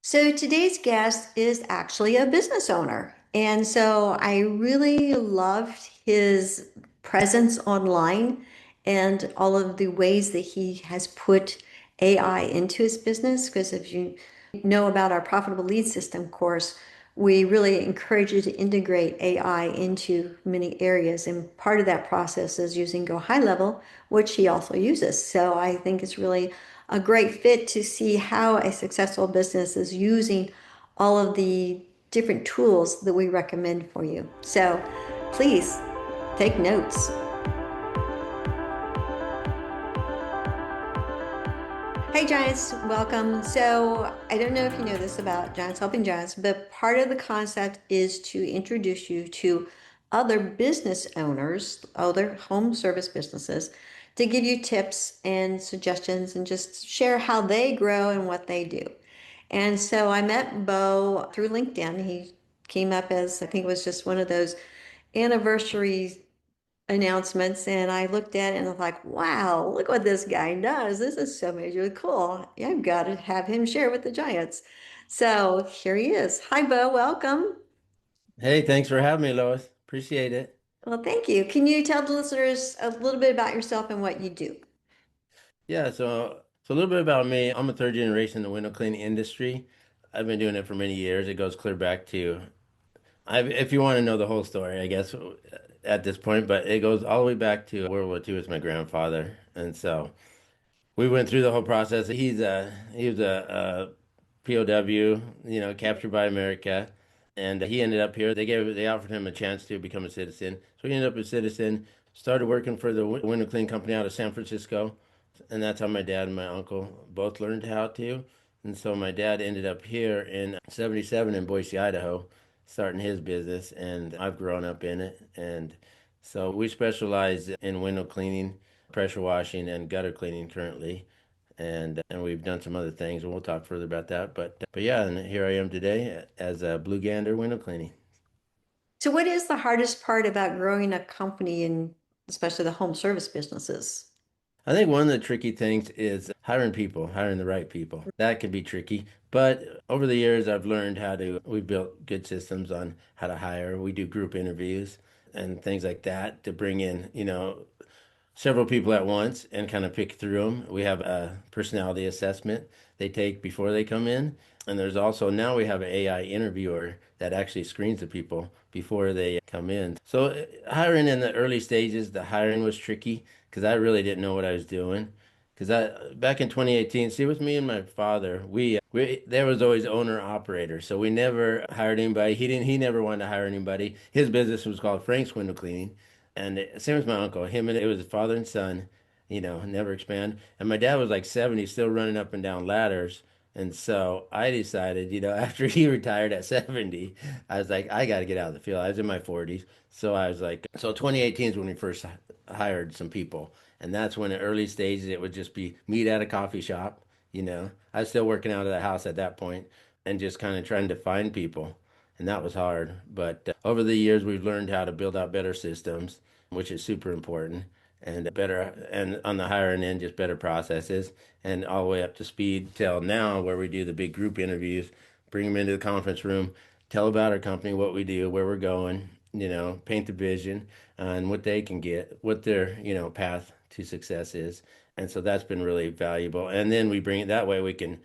So today's guest is actually a business owner. And so I really loved his presence online and all of the ways that he has put AI into his business. Because if you know about our profitable lead system course, we really encourage you to integrate AI into many areas. And part of that process is using Go High Level, which he also uses. So I think it's really a great fit to see how a successful business is using all of the different tools that we recommend for you. So please take notes. Hey Giants, welcome. So I don't know if you know this about Giants Helping Giants, but part of the concept is to introduce you to other business owners, other home service businesses, to give you tips and suggestions and just share how they grow and what they do. And so I met Bo through LinkedIn. He came up as, I think it was just one of those anniversary announcements, and I looked at it and I was like, wow, look what this guy does. This is so majorly cool. Yeah, I've got to have him share with the Giants. So here he is. Hi, Bo. Welcome. Hey, thanks for having me, Lois. Appreciate it. Well, thank you. Can you tell the listeners a little bit about yourself and what you do? Yeah, so a little bit about me. I'm a third generation in the window cleaning industry. I've been doing it for many years. It goes clear back to, if you want to know the whole story, I guess at this point, but it goes all the way back to World War II with my grandfather, and so we went through the whole process. He was a POW, captured by America, and he ended up here. They offered him a chance to become a citizen, so he ended up a citizen. Started working for the window cleaning company out of San Francisco, and that's how my dad and my uncle both learned how to. And so my dad ended up here in '77 in Boise, Idaho, starting his business, and I've grown up in it. And so we specialize in window cleaning, pressure washing, and gutter cleaning currently. And we've done some other things, and we'll talk further about that. But yeah, and here I am today as a Blue Gander window cleaning. So, what is the hardest part about growing a company and especially the home service businesses? I think one of the tricky things is hiring people, hiring the right people. That can be tricky. But over the years, we built good systems on how to hire. We do group interviews and things like that to bring in, several people at once and kind of pick through them. We have a personality assessment they take before they come in. And there's also now we have an AI interviewer that actually screens the people before they come in. So hiring in the early stages, the hiring was tricky because I really didn't know what I was doing. Because I back in 2018, see, with me and my father, we there was always owner operator, so we never hired anybody. He never wanted to hire anybody. His business was called Frank's Window Cleaning, and same as my uncle, it was father and son, never expand. And my dad was like 70, still running up and down ladders. And so I decided, after he retired at 70, I was like, I got to get out of the field. I was in my 40s. So I was like, so 2018 is when we first hired some people. And that's when in early stages, it would just be meet at a coffee shop. I was still working out of the house at that point and just kind of trying to find people. And that was hard. But over the years, we've learned how to build out better systems, which is super important, and on the higher end, just better processes, and all the way up to speed till now, where we do the big group interviews, bring them into the conference room, tell about our company, what we do, where we're going, paint the vision, and what they can get, what their, path to success is. And so that's been really valuable. And then we bring it that way, we can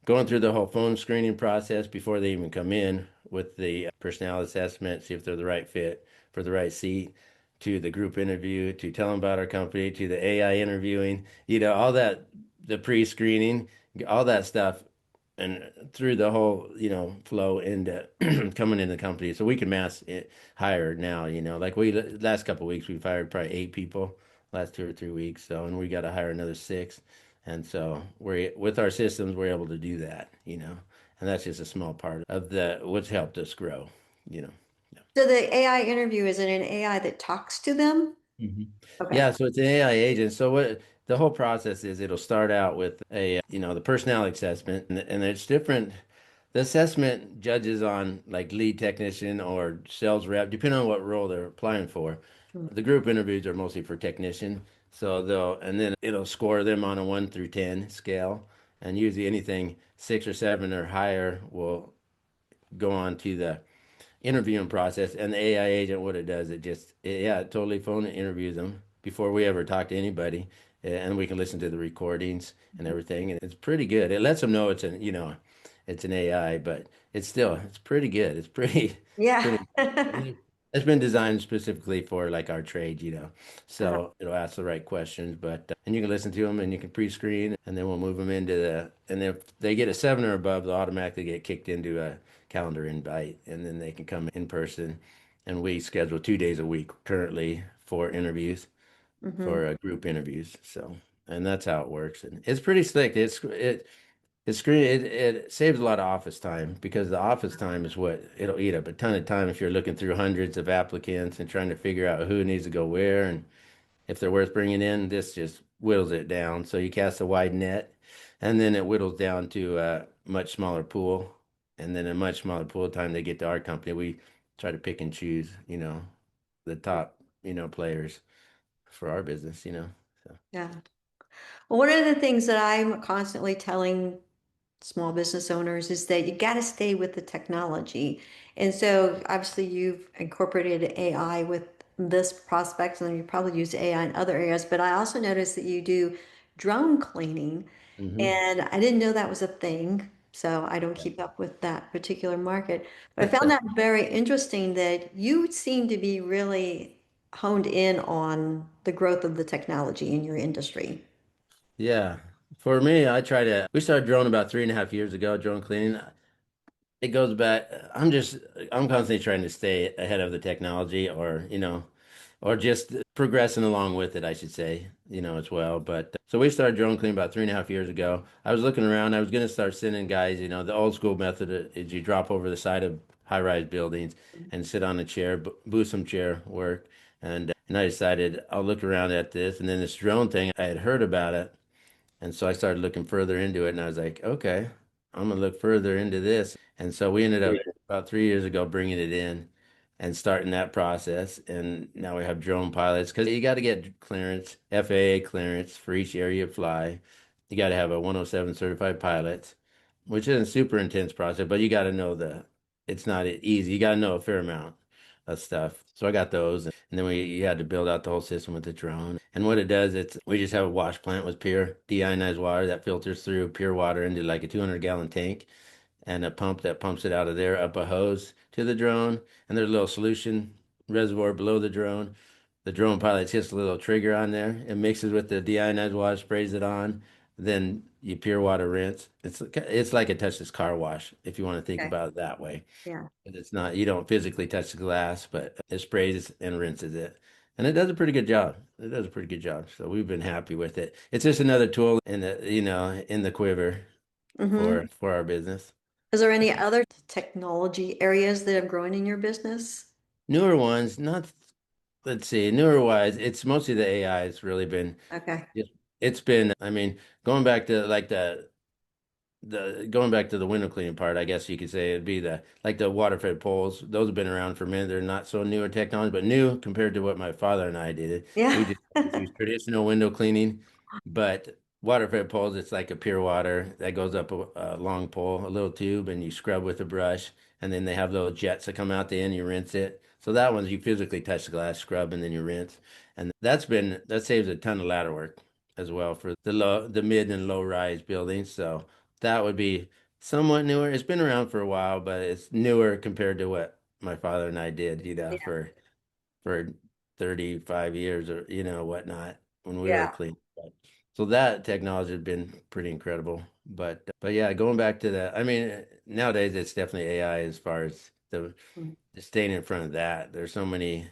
going through the whole phone screening process before they even come in with the personality assessment, see if they're the right fit for the right seat, to the group interview, to tell them about our company, to the AI interviewing, all that, the pre-screening, all that stuff, and through the whole, flow into coming in the company. So we can hire now, like last couple of weeks, we've hired probably 8 people last 2 or 3 weeks. So, and we got to hire another 6. And so with our systems, we're able to do that, and that's just a small part of what's helped us grow, you know. So, the AI interview, is it an AI that talks to them? Mhm. Okay. Yeah, so it's an AI agent. So what the whole process is, it'll start out with the personality assessment, and it's different. The assessment judges on like lead technician or sales rep, depending on what role they're applying for. The group interviews are mostly for technician, so and then it'll score them on a 1 through 10 scale, and usually anything 6 or 7 or higher will go on to the interviewing process. And the AI agent, what it does, yeah, it totally phone interviews them before we ever talk to anybody. And we can listen to the recordings and everything. And it's pretty good. It lets them know it's an AI, but it's pretty good. Yeah. Pretty, it's been designed specifically for like our trade, Uh, so it'll ask the right questions, and you can listen to them and you can pre-screen and then we'll move them and if they get a 7 or above, they'll automatically get kicked into a calendar invite and then they can come in person. And we schedule 2 days a week currently for interviews, mhm. for group interviews. So, and that's how it works. And it's pretty slick. It saves a lot of office time because the office time is what it'll eat up a ton of time if you're looking through hundreds of applicants and trying to figure out who needs to go where and if they're worth bringing in. This just whittles it down. So you cast a wide net, and then it whittles down to a much smaller pool, and then a much smaller pool. Time they get to our company, we try to pick and choose, the top, players for our business. So. Yeah. Well, one of the things that I'm constantly telling small business owners is that you got to stay with the technology. And so obviously you've incorporated AI with this prospect and you probably use AI in other areas, but I also noticed that you do drone cleaning Hmm. and I didn't know that was a thing. So I don't keep up with that particular market. But I found that very interesting that you seem to be really honed in on the growth of the technology in your industry. Yeah. For me, we started drone about 3.5 years ago, drone cleaning. It goes back. I'm constantly trying to stay ahead of the technology or just progressing along with it, I should say, as well. But so we started drone cleaning about 3.5 years ago. I was looking around. I was going to start sending guys, the old school method is you drop over the side of high-rise buildings and sit on a chair, boost some chair work. And I decided I'll look around at this. And then this drone thing, I had heard about it. And so I started looking further into it and I was like, okay, I'm gonna look further into this. And so we ended up about 3 years ago bringing it in and starting that process. And now we have drone pilots because you got to get clearance, FAA clearance for each area you fly. You got to have a 107 certified pilot, which isn't a super intense process, but you got to know it's not easy. You got to know a fair amount of stuff. So I got those. And then you had to build out the whole system with the drone. And what it does, we just have a wash plant with pure deionized water that filters through pure water into like a 200-gallon tank and a pump that pumps it out of there up a hose to the drone. And there's a little solution reservoir below the drone. The drone pilot hits a little trigger on there. It mixes with the deionized water, sprays it on. Then you pure water rinse. It's like a touchless car wash if you want to think Okay. about it that way. Yeah. But it's not, you don't physically touch the glass, but it sprays and rinses it. And it does a pretty good job. It does a pretty good job. So we've been happy with it. It's just another tool in the quiver Hmm. for our business. Is there any other technology areas that have grown in your business? Newer ones, not, let's see, newer wise, it's mostly the AI. It's really been, Okay. it's been, I mean, going back to like the window cleaning part, I guess you could say it'd be the water fed poles. Those have been around for a minute. They're not so newer technology, but new compared to what my father and I did. We Yeah. just always use traditional window cleaning, but water fed poles, it's like a pure water that goes up a long pole, a little tube, and you scrub with a brush, and then they have little jets that come out the end. You rinse it. So that one's you physically touch the glass, scrub, and then you rinse, and that saves a ton of ladder work as well for the mid and low rise buildings. So that would be somewhat newer. It's been around for a while, but it's newer compared to what my father and I did, Yeah. for 35 years or whatnot when we were Yeah. clean. So that technology has been pretty incredible. But yeah, going back to that, I mean, nowadays it's definitely AI as far as staying in front of that. There's so many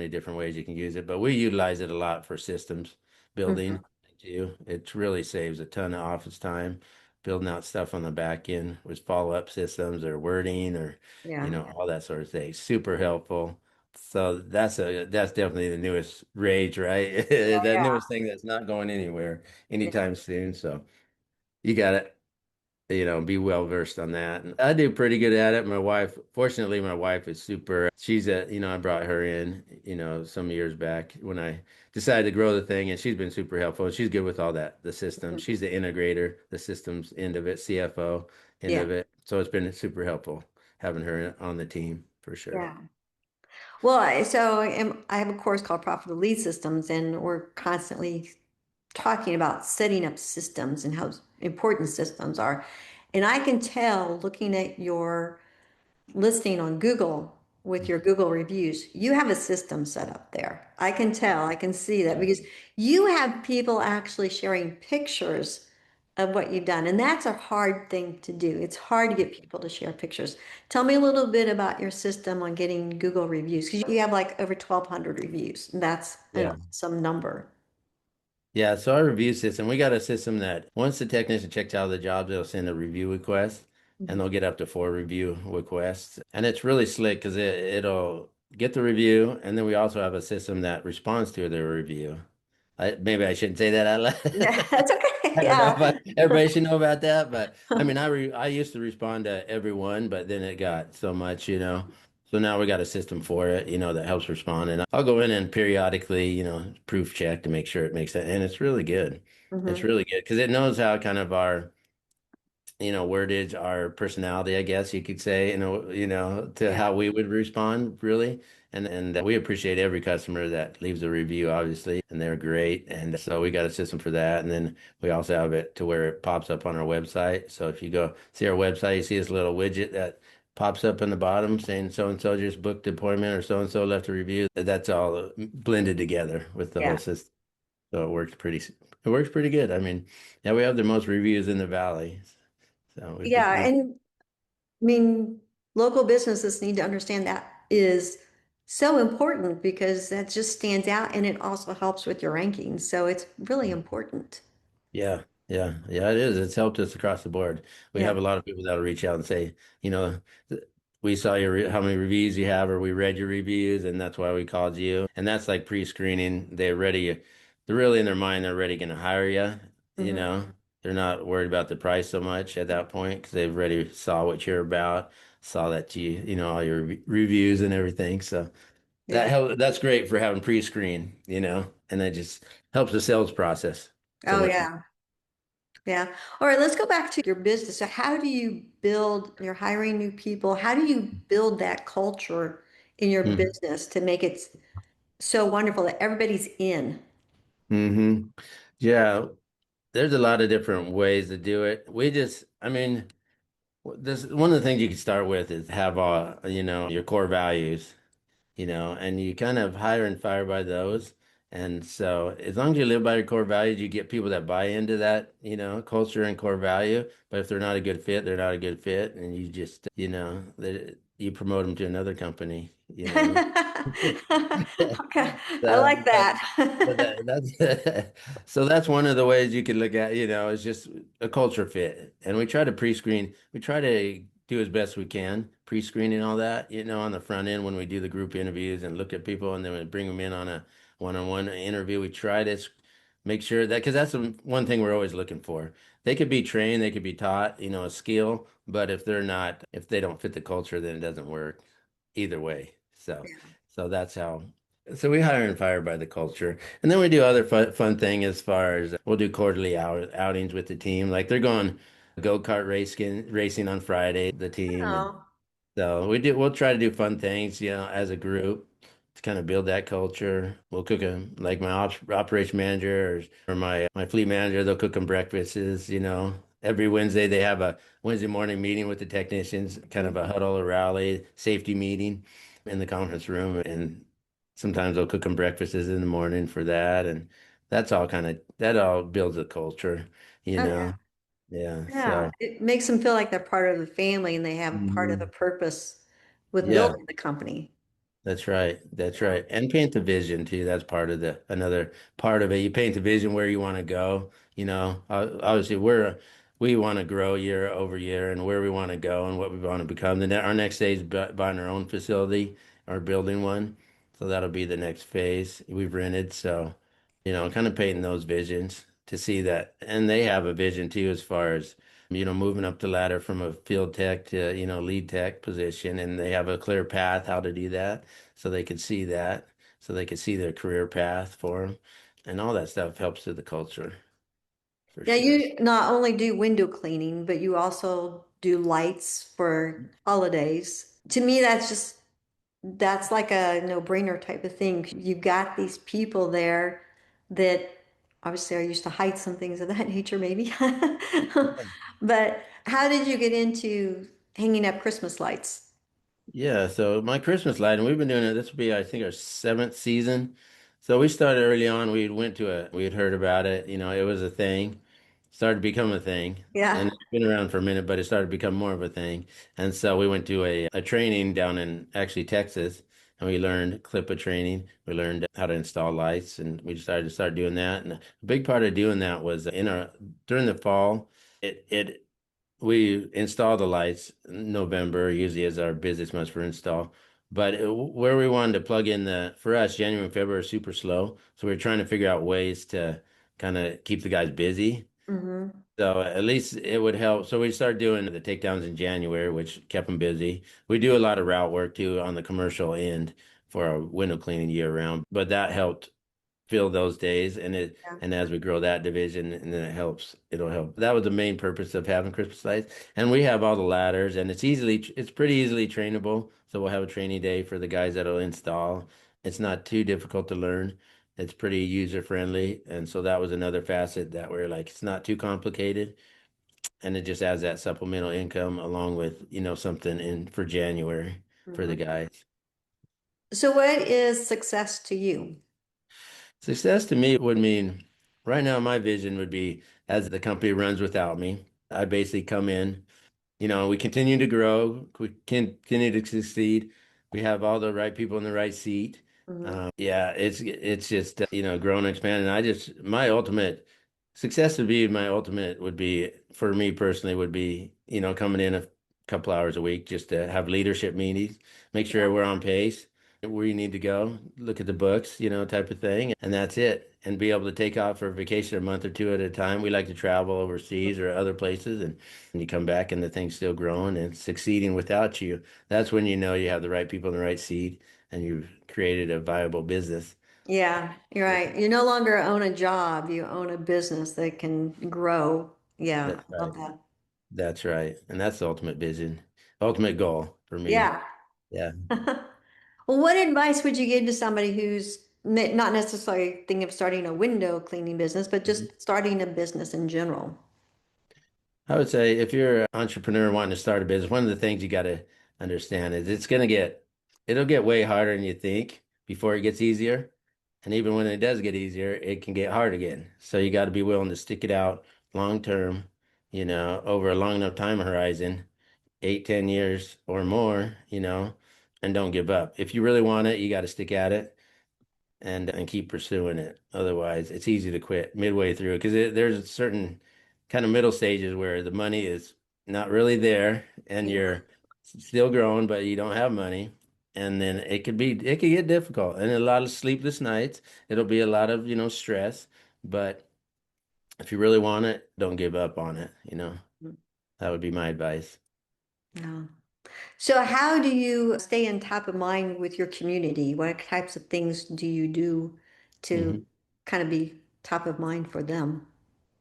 different ways you can use it, but we utilize it a lot for systems building Mhm. too. It really saves a ton of office time building out stuff on the back end with follow-up systems or wording or Yeah. all that sort of thing. Super helpful. So that's definitely the newest rage, right? The Yeah. newest thing that's not going anywhere Yeah. anytime soon. So you got it. be well versed on that. And I do pretty good at it. Fortunately, my wife is super. I brought her in, some years back when I decided to grow the thing, and she's been super helpful. She's good with all that, the systems. Mhm. She's the integrator, the systems end of it, CFO end Yeah. of it. So it's been super helpful having her on the team for sure. Yeah. Well, I have a course called Profitable Lead Systems, and we're constantly talking about setting up systems and how important systems are. And I can tell looking at your listing on Google with your Google reviews, you have a system set up there. I can tell, I can see that because you have people actually sharing pictures of what you've done. And that's a hard thing to do. It's hard to get people to share pictures. Tell me a little bit about your system on getting Google reviews because you have like over 1,200 reviews. And that's an Yeah. awesome number. Yeah, so our review system, we got a system that once the technician checks out of the job, they'll send a review request and Mhm. they'll get up to 4 review requests. And it's really slick because it'll get the review. And then we also have a system that responds to their review. Maybe I shouldn't say that out Yeah, loud. that's okay. I don't know if Yeah. everybody should know about that, but I mean, I used to respond to everyone, but then it got so much. So now we got a system for it, that helps respond. And I'll go in and periodically, proof check to make sure it makes sense. And it's really good. It's Mhm. really good because it knows how kind of our wordage, our personality, I guess you could say, to Yeah. how we would respond, really. And we appreciate every customer that leaves a review, obviously, and they're great. And so we got a system for that. And then we also have it to where it pops up on our website. So if you go see our website, you see this little widget that pops up in the bottom saying so and so just booked an appointment or so and so left a review. That's all blended together with the whole Yeah. system. So it works pretty good. I mean, yeah, we have the most reviews in the valley. So Yeah. And I mean, local businesses need to understand that is so important because that just stands out and it also helps with your rankings. So it's really important. yeah, yeah, it is. It's helped us across the board. We Yeah. have a lot of people that'll reach out and say, we saw how many reviews you have, or we read your reviews, and that's why we called you. And that's like pre-screening. They're really in their mind, they're ready going to hire you. You Hmm. know, they're not worried about the price so much at that point because they've already saw what you're about, saw that all your reviews and everything. So Yeah. that's great for having pre-screen, and that just helps the sales process to Oh, let yeah. Yeah. All right. Let's go back to your business. So how do you build, you're hiring new people. How do you build that culture in your Mhm. business to make it so wonderful that everybody's in? Hmm. Yeah, there's a lot of different ways to do it. I mean, this one of the things you can start with is have your core values, and you kind of hire and fire by those. And so as long as you live by your core values, you get people that buy into that, culture and core value. But if they're not a good fit, they're not a good fit, and you just, you promote them to another company. Okay. I So like that, that. that's so that's one of the ways you can look at, is just a culture fit. And we try to pre-screen, we try to do as best we can, pre-screening all that, on the front end when we do the group interviews and look at people and then we bring them in on a one-on-one interview. We try to make sure that, because that's the one thing we're always looking for. They could be trained, they could be taught, a skill, but if they don't fit the culture, then it doesn't work either way. So that's how. So we hire and fire by the culture, and then we do other fun thing as far as we'll do quarterly outings with the team. Like they're going go-kart racing on Friday, the team, and Oh. so we'll try to do fun things, as a group to kind of build that culture. We'll cook them like my operation manager or my fleet manager. They'll cook them breakfasts. Every Wednesday they have a Wednesday morning meeting with the technicians, kind of a huddle or rally safety meeting in the conference room, and sometimes they'll cook them breakfasts in the morning for that, and that all builds a culture, you Oh, know. yeah. Yeah. Yeah. It makes them feel like they're part of the family and they have part of the Mhm. purpose with Yeah. building the company. That's right. That's Yeah. right. And paint the vision too. That's part of another part of it. You paint the vision where you want to go. Obviously we want to grow year over year and where we want to go and what we want to become. Our next stage is buying our own facility or building one. So that'll be the next phase we've rented. So, kind of painting those visions to see that. And they have a vision too, as far as moving up the ladder from a field tech to, lead tech position, and they have a clear path how to do that. So they could see that, so they could see their career path for them. And all that stuff helps to the culture for Now sure. you not only do window cleaning, but you also do lights for holidays. To me, that's like a no-brainer type of thing. You've got these people there that obviously are used to heights and things of that nature, maybe. But how did you get into hanging up Christmas lights? Yeah, so my Christmas light, and we've been doing it. This will be, I think, our seventh season. So we started early on. We had heard about it. It was a thing, started to become a thing, and Yeah. it's been around for a minute, but it started to become more of a thing. And so we went to a training down in actually Texas, and we learned clipper training. We learned how to install lights, and we decided to start doing that. And a big part of doing that was during the fall. It we install the lights. November usually is our busiest month for install. But where we wanted to plug in for us, January and February are super slow. So we are trying to figure out ways to kind of keep the guys busy. Hmm. So at least it would help. So we started doing the takedowns in January, which kept them busy. We do a lot of route work too on the commercial end for our window cleaning year round, but that helped fill those days, Yeah. and as we grow that division, and then it'll help. That was the main purpose of having Christmas lights. And we have all the ladders, and it's pretty easily trainable. So we'll have a training day for the guys that'll install. It's not too difficult to learn. It's pretty user friendly, and so that was another facet that we're like, it's not too complicated, and it just adds that supplemental income along with, something in for January for the Mhm. guys. So what is success to you? Success to me would mean right now, my vision would be as the company runs without me. I basically come in, we continue to grow, we continue to succeed. We have all the right people in the right seat. Mhm. Yeah, it's just growing and expanding. My ultimate success would be for me personally would be coming in a couple hours a week just to have leadership meetings, make sure we're on pace, where you need to go, look at the books, type of thing, and that's it. And be able to take off for a vacation a month or two at a time. We like to travel overseas or other places, and you come back and the thing's still growing and succeeding without you. That's when you know you have the right people in the right seat and you've created a viable business. Yeah, you're right. You no longer own a job, you own a business that can grow. Yeah, That's I love right. that. That's right. And that's the ultimate vision, ultimate goal for me. Yeah. Yeah. Well, what advice would you give to somebody who's not necessarily thinking of starting a window cleaning business, but just starting a business in general? I would say if you're an entrepreneur wanting to start a business, one of the things you got to understand is it'll get way harder than you think before it gets easier. And even when it does get easier, it can get hard again. So you got to be willing to stick it out long term, over a long enough time horizon, 8, 10 years or more, and don't give up. If you really want it, you got to stick at it and keep pursuing it. Otherwise, it's easy to quit midway through because there's certain kind of middle stages where the money is not really there and Yeah. you're still growing, but you don't have money. And then it could get difficult and a lot of sleepless nights. It'll be a lot of, stress. But if you really want it, don't give up on it. That would be my advice. Yeah. So how do you stay in top of mind with your community? What types of things do you do to Mhm. kind of be top of mind for them?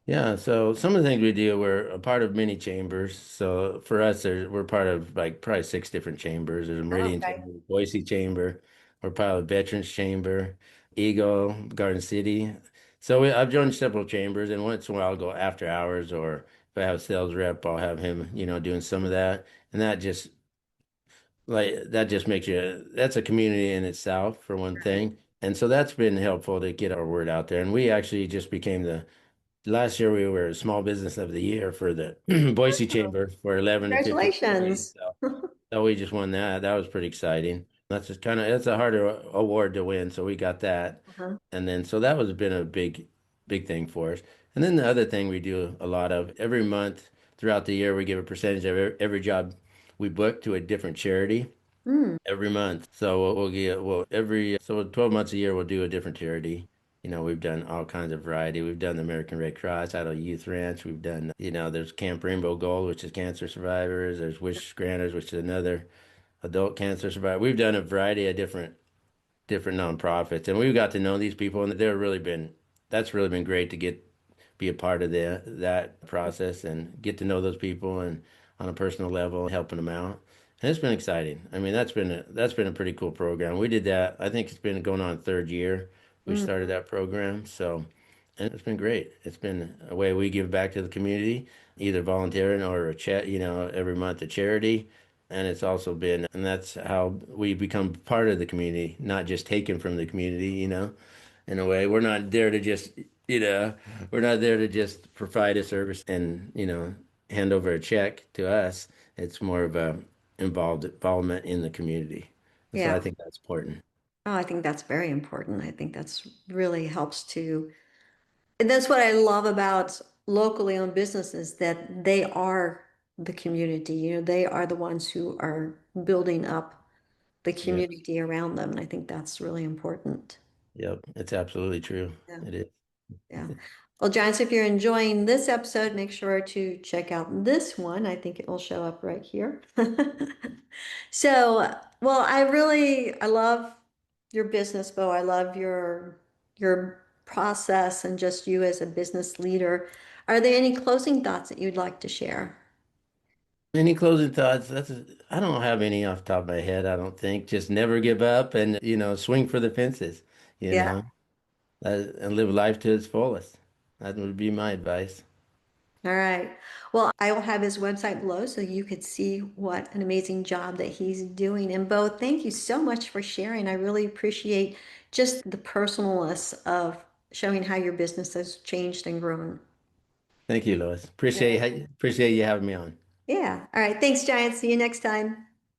Yeah, so some of the things we do, we're a part of many chambers. So for us, we're part of like probably 6 different chambers. There's a Meridian Okay. Chamber, Boise Chamber, we're part of Veterans Chamber, Eagle, Garden City. So I've joined several chambers, and once in a while I'll go after hours, or if I have a sales rep, I'll have him, doing some of that. And that just makes that's a community in itself for one Right. thing. And so that's been helpful to get our word out there. And we actually just became last year we were Small Business of the Year for the Boise Chamber for 11 to 15 employees. Congratulations. So we just won that. That was pretty exciting. It's a harder award to win, so we got that. Uh-huh. And then so that was been a big thing for us. And then the other thing we do a lot of every month throughout the year, we give a percentage of every job we book to a different charity Mm. every month. So we'll get, well, every, so 12 months a year, we'll do a different charity. We've done all kinds of variety. We've done the American Red Cross out of Youth Ranch. We've done, there's Camp Rainbow Gold, which is cancer survivors. There's Wish Granters, which is another adult cancer survivor. We've done a variety of different nonprofits, and we've got to know these people, and that's really been great to be a part of that process and get to know those people and on a personal level, helping them out. And it's been exciting. I mean, that's been a pretty cool program. We did that. I think it's been going on third year. We Mm, started that program, so and it's been great. It's been a way we give back to the community, either volunteering or every month a charity. And it's also been, and that's how we become part of the community, not just taken from the community, in a way. You know, we're not there to just provide a service and hand over a check to us. It's more of a involvement in the community. And so I yeah. think that's important. Oh, I think that's very important. I think that's really helps to, and that's what I love about locally owned businesses, that they are the community. They are the ones who are building up the Yes. community around them. And I think that's really important. Yep. It's absolutely true. Yeah. It is. Yeah. Well, Giants, if you're enjoying this episode, make sure to check out this one. I think it will show up right here. So, well, I love your business, Bo. I love your process and just you as a business leader. Are there any closing thoughts that you'd like to share? Any closing thoughts? I don't have any off the top of my head, I don't think. Just never give up and swing for the fences, you Yeah. know, and live life to its fullest. That would be my advice. All right. Well, I will have his website below so you could see what an amazing job that he's doing. And Bo, thank you so much for sharing. I really appreciate just the personalness of showing how your business has changed and grown. Thank you, Lois. Yeah. Appreciate you having me on. Yeah. All right. Thanks, Giant. See you next time.